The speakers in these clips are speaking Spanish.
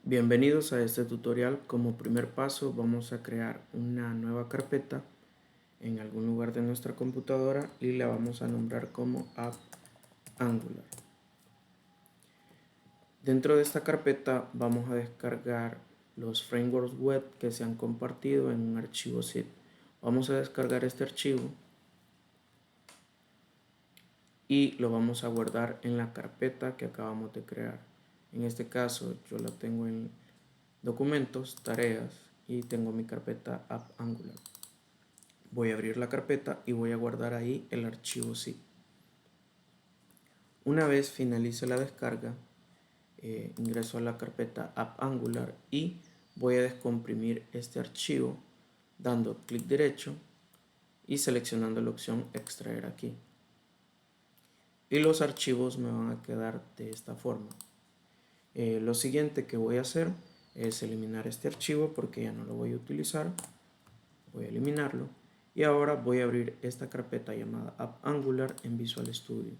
Bienvenidos a este tutorial. Como primer paso vamos a crear una nueva carpeta en algún lugar de nuestra computadora y la vamos a nombrar como App Angular. Dentro de esta carpeta vamos a descargar los frameworks web que se han compartido en un archivo zip. Vamos a descargar este archivo y lo vamos a guardar en la carpeta que acabamos de crear. En este caso yo la tengo en documentos, tareas y tengo mi carpeta App Angular. Voy a abrir la carpeta y voy a guardar ahí el archivo zip. Una vez finalice la descarga, ingreso a la carpeta App Angular y voy a descomprimir este archivo dando clic derecho y seleccionando la opción extraer aquí. Y los archivos me van a quedar de esta forma. Lo siguiente que voy a hacer es eliminar este archivo porque ya no lo voy a utilizar. Voy a eliminarlo y ahora voy a abrir esta carpeta llamada App Angular en Visual Studio.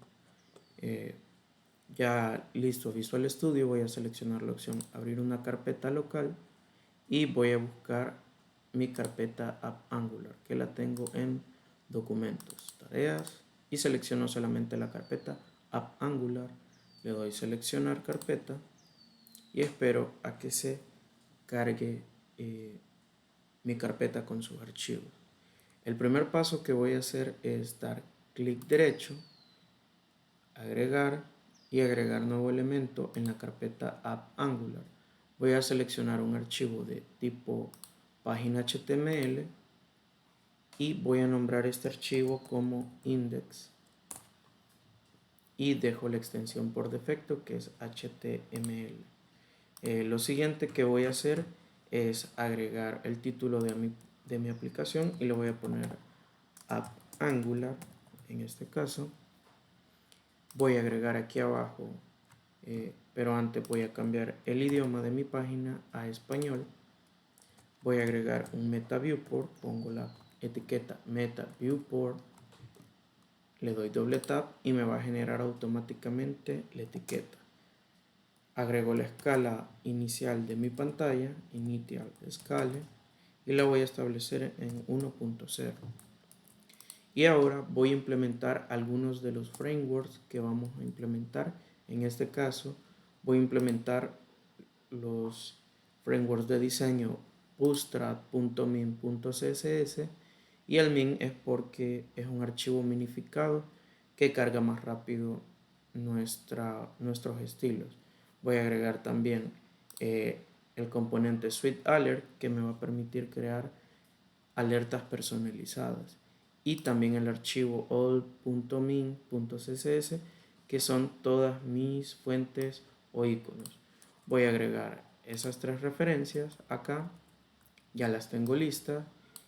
Ya listo Visual Studio, voy a seleccionar la opción abrir una carpeta local y voy a buscar mi carpeta App Angular, que la tengo en documentos, tareas, y selecciono solamente la carpeta App Angular. Le doy seleccionar carpeta y espero a que se cargue mi carpeta con sus archivos. El primer paso que voy a hacer es dar clic derecho, agregar y agregar nuevo elemento en la carpeta App Angular. Voy a seleccionar un archivo de tipo página HTML y voy a nombrar este archivo como index y dejo la extensión por defecto que es HTML. Lo siguiente que voy a hacer es agregar el título de mi aplicación y le voy a poner App Angular en este caso. Voy a agregar aquí abajo, pero antes voy a cambiar el idioma de mi página a español. Voy a agregar un meta viewport, pongo la etiqueta meta viewport, le doy doble tap y me va a generar automáticamente la etiqueta. Agrego la escala inicial de mi pantalla, initial scale, y la voy a establecer en 1.0. Y ahora voy a implementar algunos de los frameworks que vamos a implementar. En este caso voy a implementar los frameworks de diseño bootstrap.min.css y el min es porque es un archivo minificado que carga más rápido nuestros estilos. Voy a agregar también el componente SweetAlert que me va a permitir crear alertas personalizadas y también el archivo all.min.css que son todas mis fuentes o iconos. Voy a agregar esas tres referencias acá, ya las tengo listas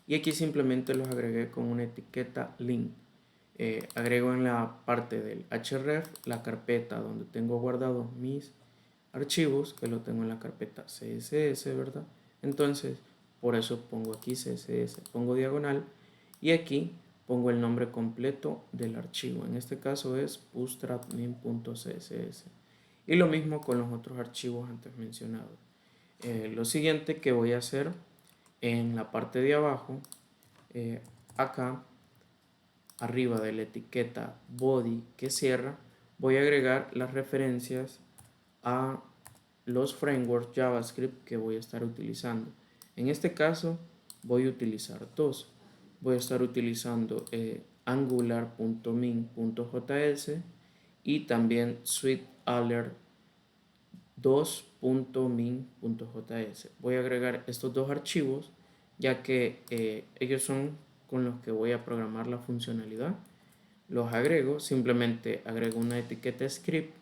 y aquí simplemente los agregué con una etiqueta link. Agrego en la parte del href la carpeta donde tengo guardados mis archivos, que lo tengo en la carpeta css, ¿verdad? Entonces por eso pongo aquí css, pongo diagonal y aquí pongo el nombre completo del archivo. En este caso es bootstrap.min.css. Y lo mismo con los otros archivos antes mencionados. Lo siguiente que voy a hacer en la parte de abajo, acá arriba de la etiqueta body que cierra, voy a agregar las referencias a los frameworks JavaScript que voy a estar utilizando. En este caso voy a utilizar dos. Voy a estar utilizando angular.min.js y también SweetAlert 2.min.js. Voy a agregar estos dos archivos ya que ellos son con los que voy a programar la funcionalidad. Los agrego, simplemente agrego una etiqueta script,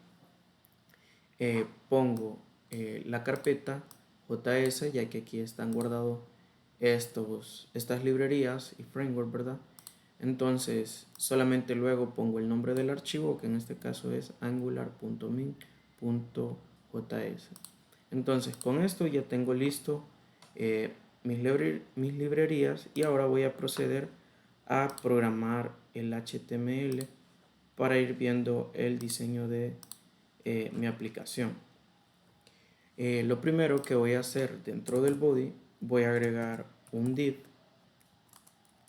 pongo la carpeta JS, ya que aquí están guardados estas librerías y framework, ¿verdad? Entonces solamente luego pongo el nombre del archivo, que en este caso es angular.min.js. Entonces con esto ya tengo listo mis librerías y ahora voy a proceder a programar el HTML para ir viendo el diseño de mi aplicación. Lo primero que voy a hacer dentro del body, voy a agregar un div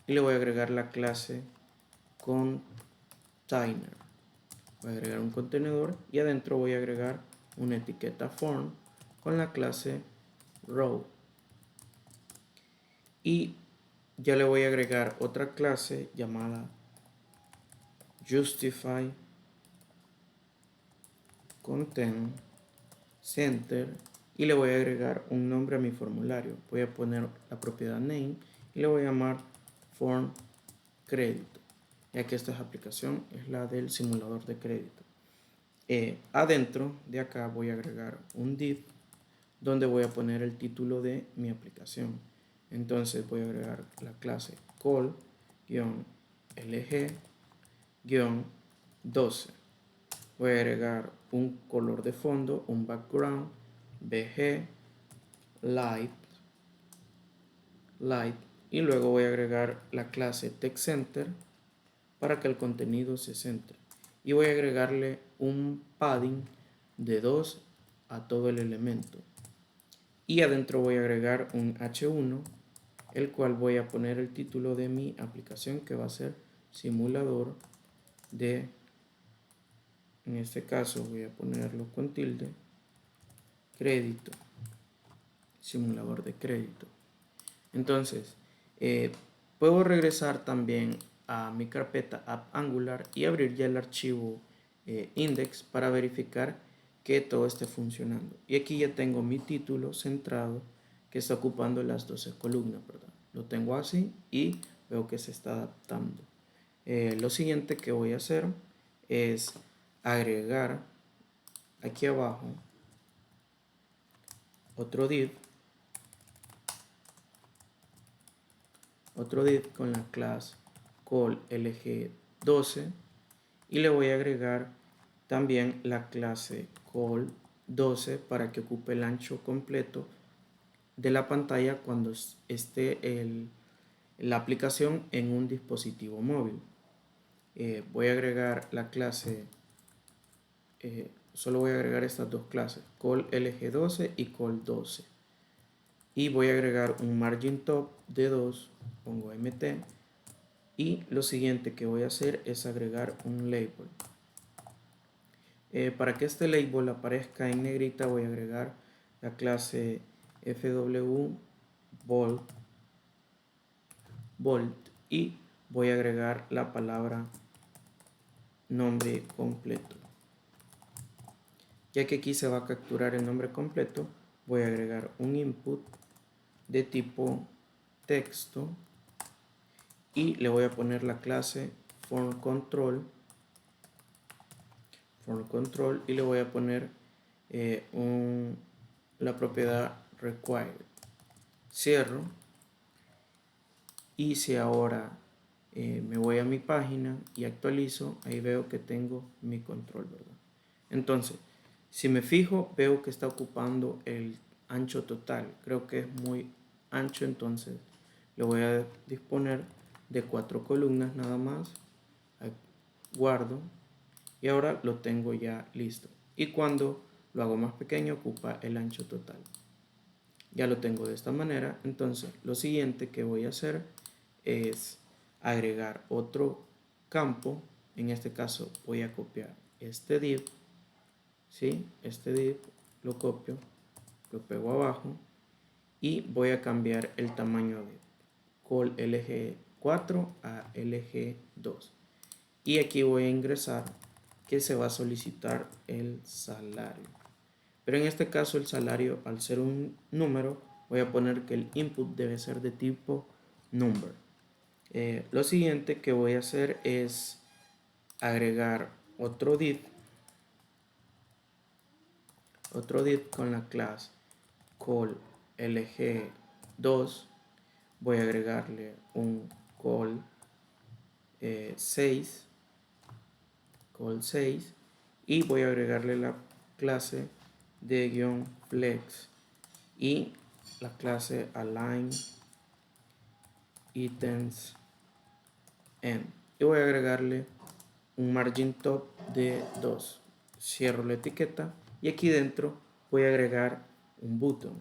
y le voy a agregar la clase container. Voy a agregar un contenedor y adentro voy a agregar una etiqueta form con la clase row. Y ya le voy a agregar otra clase llamada justify content center y le voy a agregar un nombre a mi formulario. Voy a poner la propiedad name y le voy a llamar form crédito, ya que esta aplicación es la del simulador de crédito. Adentro de acá voy a agregar un div donde voy a poner el título de mi aplicación. Entonces voy a agregar la clase call-lg-12. Voy a agregar un color de fondo, un background, bg, light, y luego voy a agregar la clase textCenter para que el contenido se centre. Y voy a agregarle un padding de 2 a todo el elemento. Y adentro voy a agregar un h1, el cual voy a poner el título de mi aplicación, que va a ser simulador de, en este caso voy a ponerlo con tilde, crédito, simulador de crédito. Entonces, puedo regresar también a mi carpeta App Angular y abrir ya el archivo index para verificar que todo esté funcionando. Y aquí ya tengo mi título centrado que está ocupando las 12 columnas, ¿verdad? Lo tengo así y veo que se está adaptando. Lo siguiente que voy a hacer es agregar aquí abajo otro div con la clase call-lg-12 y le voy a agregar también la clase call-12 para que ocupe el ancho completo de la pantalla cuando esté la aplicación en un dispositivo móvil. Voy a agregar la clase, solo voy a agregar estas dos clases, call-lg-12 y call-12. Y voy a agregar un margin top de 2, pongo mt. Y lo siguiente que voy a hacer es agregar un label. Para que este label aparezca en negrita voy a agregar la clase fw bold y voy a agregar la palabra nombre completo. Ya que aquí se va a capturar el nombre completo, voy a agregar un input de tipo texto y le voy a poner la clase form control y le voy a poner la propiedad required. Cierro y si ahora me voy a mi página y actualizo, ahí veo que tengo mi control, ¿verdad? Entonces, si me fijo, veo que está ocupando el ancho total. Creo que es muy ancho, entonces le voy a disponer de 4 columnas nada más. Guardo y ahora lo tengo ya listo. Y cuando lo hago más pequeño, ocupa el ancho total. Ya lo tengo de esta manera. Entonces, lo siguiente que voy a hacer es agregar otro campo. En este caso, voy a copiar este div. ¿Sí? Este div lo copio, lo pego abajo y voy a cambiar el tamaño de call lg4 a lg2. Y aquí voy a ingresar que se va a solicitar el salario. Pero en este caso el salario, al ser un número, voy a poner que el input debe ser de tipo number. Lo siguiente que voy a hacer es agregar otro div con la clase call lg2. Voy a agregarle un call 6 y voy a agregarle la clase de guión flex y la clase align items end y voy a agregarle un margin top de 2. Cierro la etiqueta y aquí dentro voy a agregar un button.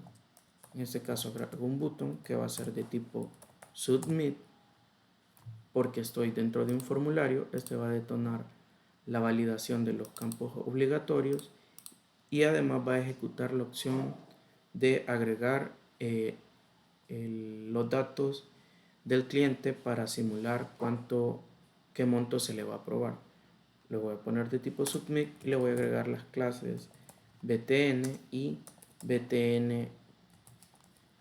En este caso agrego un button que va a ser de tipo submit, porque estoy dentro de un formulario. Este va a detonar la validación de los campos obligatorios y además va a ejecutar la opción de agregar los datos del cliente para simular qué monto se le va a aprobar. Le voy a poner de tipo submit y le voy a agregar las clases btn y btn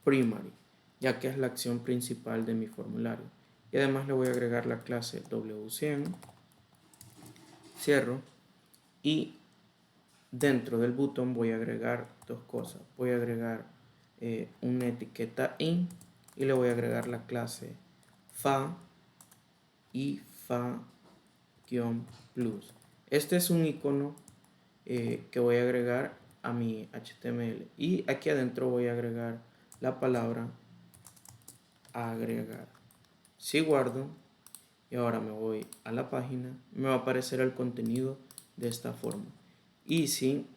primary, ya que es la acción principal de mi formulario. Y además le voy a agregar la clase w100, cierro, y dentro del botón voy a agregar dos cosas. Voy a agregar una etiqueta in y le voy a agregar la clase fa y fa-plus. Este es un icono que voy a agregar a mi HTML, y aquí adentro voy a agregar la palabra agregar. Si guardo y ahora me voy a la página, me va a aparecer el contenido de esta forma. Y si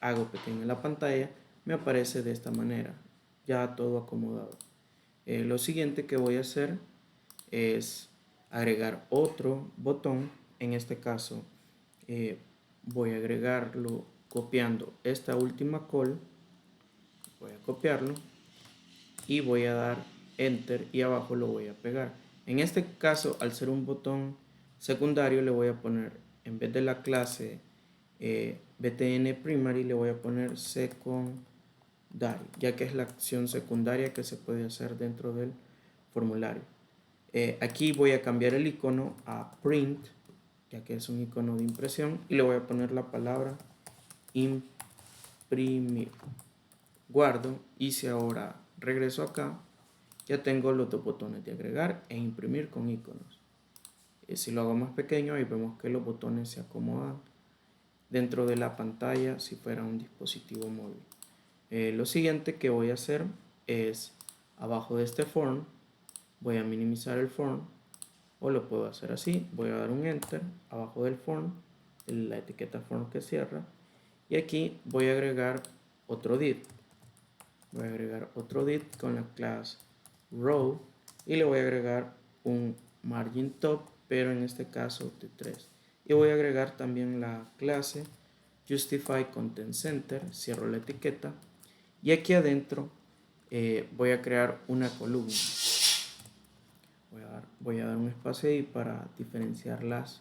hago pequeña la pantalla, me aparece de esta manera, ya todo acomodado. Lo siguiente que voy a hacer es agregar otro botón. En este caso voy a agregarlo copiando esta última call. Voy a copiarlo y voy a dar enter y abajo lo voy a pegar. En este caso, al ser un botón secundario, le voy a poner, en vez de la clase btn primary, le voy a poner secondary, ya que es la acción secundaria que se puede hacer dentro del formulario. Aquí voy a cambiar el icono a print, ya que es un icono de impresión, y le voy a poner la palabra imprimir. Guardo, y si ahora regreso acá, ya tengo los dos botones de agregar e imprimir con iconos. Si lo hago más pequeño, ahí vemos que los botones se acomodan dentro de la pantalla si fuera un dispositivo móvil. Lo siguiente que voy a hacer es, abajo de este form, voy a minimizar el form, o lo puedo hacer así. Voy a dar un enter abajo del form, la etiqueta form que cierra, y aquí voy a agregar otro div. Voy a agregar otro div con la clase row y le voy a agregar un margin top, pero en este caso de 3. Y voy a agregar también la clase justify content center, cierro la etiqueta, y aquí adentro voy a crear una columna. Voy a dar un espacio ahí para diferenciar las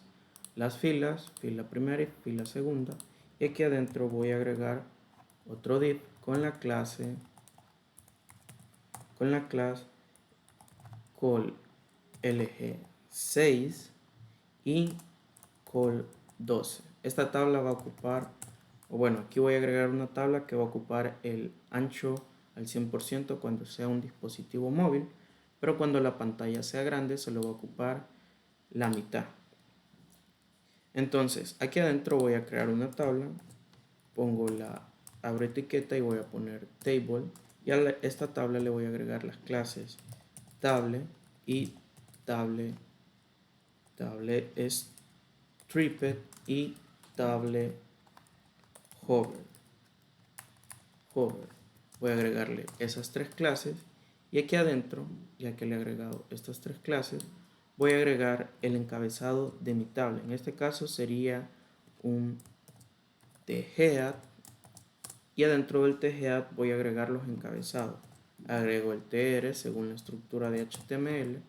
filas, fila primera y fila segunda, y aquí adentro voy a agregar otro div con la clase col lg6 y col 12. Esta tabla va a ocupar, o bueno, aquí voy a agregar una tabla que va a ocupar el ancho al 100% cuando sea un dispositivo móvil, pero cuando la pantalla sea grande solo va a ocupar la mitad. Entonces, aquí adentro voy a crear una tabla, abro etiqueta y voy a poner table, y a esta tabla le voy a agregar las clases table y table stripped y table hover. Voy a agregarle esas tres clases, y aquí adentro, ya que le he agregado estas tres clases, voy a agregar el encabezado de mi tabla. En este caso sería un thead, y adentro del thead voy a agregar los encabezados. Agrego el tr según la estructura de HTML,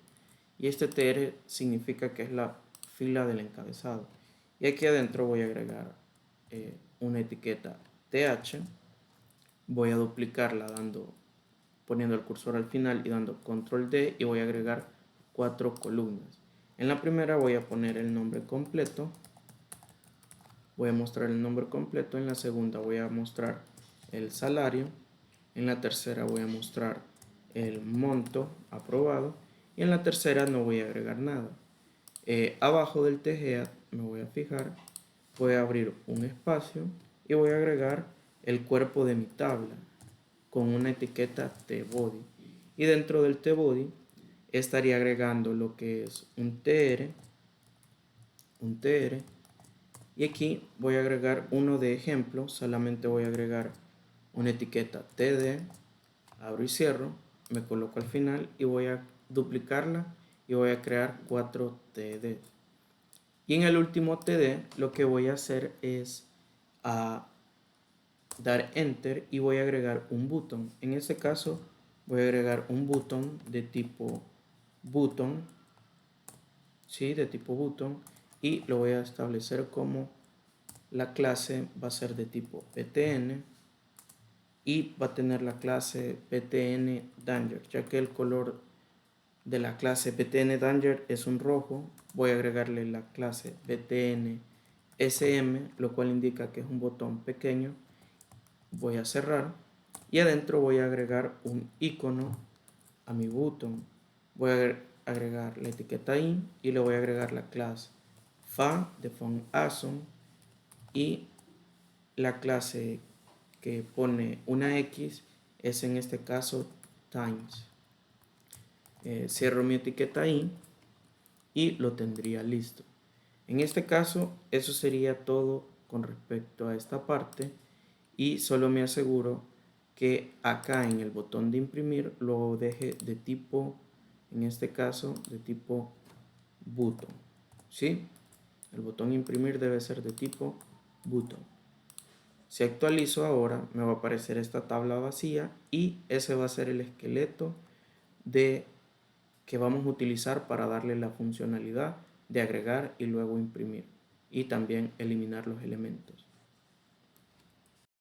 y este tr significa que es la fila del encabezado. Y aquí adentro voy a agregar una etiqueta th. Voy a duplicarla poniendo el cursor al final y dando control D, y voy a agregar 4 columnas. En la primera voy a poner el nombre completo. Voy a mostrar el nombre completo. En la segunda voy a mostrar el salario. En la tercera voy a mostrar el monto aprobado. Y en la tercera no voy a agregar nada. Abajo del TGA me voy a fijar. Voy a abrir un espacio y voy a agregar el cuerpo de mi tabla con una etiqueta tbody. Y dentro del tbody estaría agregando lo que es un tr. Y aquí voy a agregar uno de ejemplo. Solamente voy a agregar una etiqueta TD, abro y cierro, me coloco al final y voy a duplicarla y voy a crear 4 TD. Y en el último TD lo que voy a hacer es dar enter y voy a agregar un botón. En este caso voy a agregar un botón de tipo button, ¿sí? De tipo button, y lo voy a establecer como la clase va a ser de tipo btn y va a tener la clase btn danger, ya que el color de la clase btn danger es un rojo. Voy a agregarle la clase btn sm, lo cual indica que es un botón pequeño. Voy a cerrar y adentro voy a agregar un icono a mi button. Voy a agregar la etiqueta in y le voy a agregar la clase fa de font awesome y la clase que pone una X es en este caso times. Cierro mi etiqueta in y lo tendría listo. En este caso, eso sería todo con respecto a esta parte y solo me aseguro que acá en el botón de imprimir lo deje de tipo, en este caso, de tipo button. ¿Sí? El botón imprimir debe ser de tipo button. Si actualizo ahora, me va a aparecer esta tabla vacía y ese va a ser el esqueleto de que vamos a utilizar para darle la funcionalidad de agregar y luego imprimir y también eliminar los elementos.